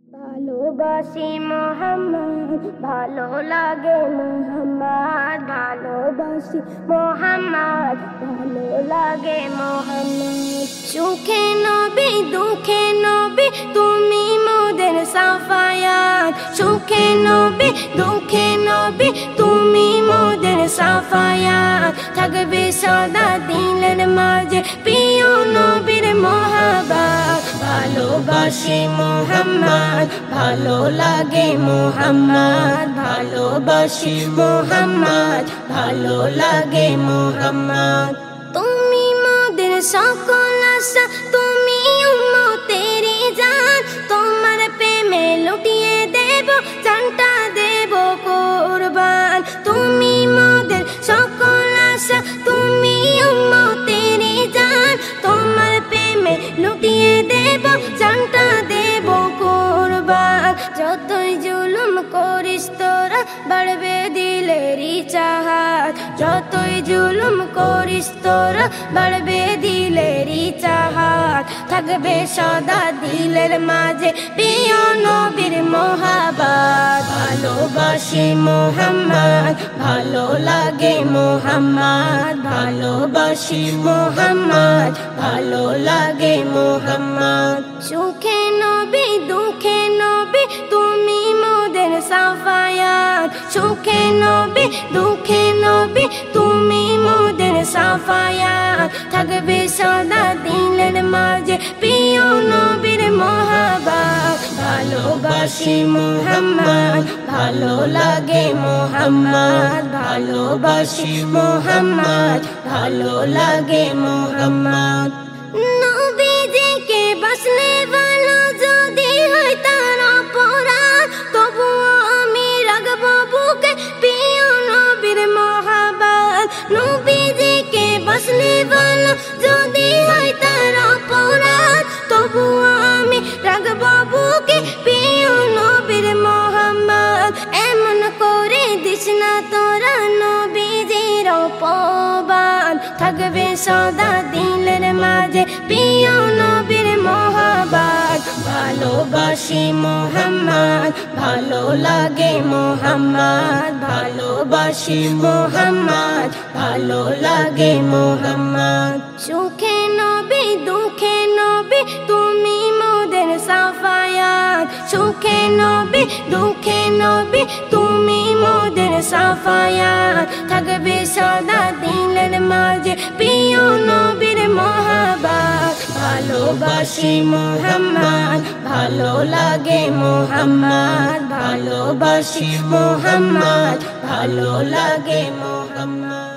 ভালোবাসি মোহাম্মদ, ভালো লাগে মোহাম্মদ। ভালোবাসি মোহাম্মদ, ভালো লাগে মোহাম্মদ। সুখে নবী দুঃখে নবী তুমি মোদের সাফায়াত। সুখে নবী দুঃখে নবী তুমি মোদের সাফায়াত। থাকবে সদা দিলের মাঝে প্রিয় নবীর মহাব্বত। ভালোবাসি মোহাম্মদ, ভালো লাগে মোহাম্মদ। ভালোবাসি মোহাম্মদ, ভালো লাগে মোহাম্মদ। তুমি মোদের সকল আশা, তুমি উম্মতেরি জান। তোমার প্রেমে লুটিয়ে দেব, জানটা দেব কুরবান। তুমি মোদের সকল আশা, তুমি উম্মতেরি জান। তোমার প্রেমে লুটিয়ে দেব, জানটা দেব কুরবান। যতই জুলুম করিস তোরা বাড়বে দিলেরই চাহাত। যতই জুলুম করিস তোরা বাড়বে দিলেরই চাহাত। থাকবে সদা দিলের মাঝে প্রিয় নবীর মহাব্বত। ভালোবাসি মোহাম্মদ, ভালো লাগে মোহাম্মদ। ভালোবাসি মোহাম্মদ, ভালো লাগে মোহাম্মদ। সুখে নবী দুঃখে নবী তুমি মোদের সাফায়াত। সুখে নবী দুঃখে নবী তুমি মোদের সাফায়াত। থাকবে সদা দিলের মাঝে প্রিয় নবীর মহাব্বত। ভালোবাসি মোহাম্মদ, ভালো লাগে মোহাম্মদ। ভালোবাসি মোহাম্মদ, ভালো লাগে মোহাম্মদ। নবীজিকে বাসলে ভালো যদি হয় তার অপরাধ, তবুও আমি রাখবো বুকে প্রিয় নবীর মহাব্বত। নবীজিকে বাসলে ভালো যদি হয় তার অপরাধ, তবুও আমি রাখবো বুকে প্রিয় নবীর মহাব্বত। এমন করে দিস না তোরা নবীজির অপমান। থাকবে সদা দিলের মাঝে প্রিয় নবীর মহাব্বত। ভালোবাসি মোহাম্মদ, ভালো লাগে মোহাম্মদ। ভালোবাসি মোহাম্মদ, ভালো লাগে মোহাম্মদ। সুখে নবী দুঃখে নবী তুমি মোদের সাফায়াত। সুখে নবী দুঃখে নবী তুমি মোদের সাফায়াত। থাকবে সদা দিলের মাঝে প্রিয় নবীর মহাব্বত। ভালোবাসি মোহাম্মদ, ভালো লাগে মোহাম্মদ। ভালোবাসি মোহাম্মদ, ভালো লাগে মোহাম্মদ।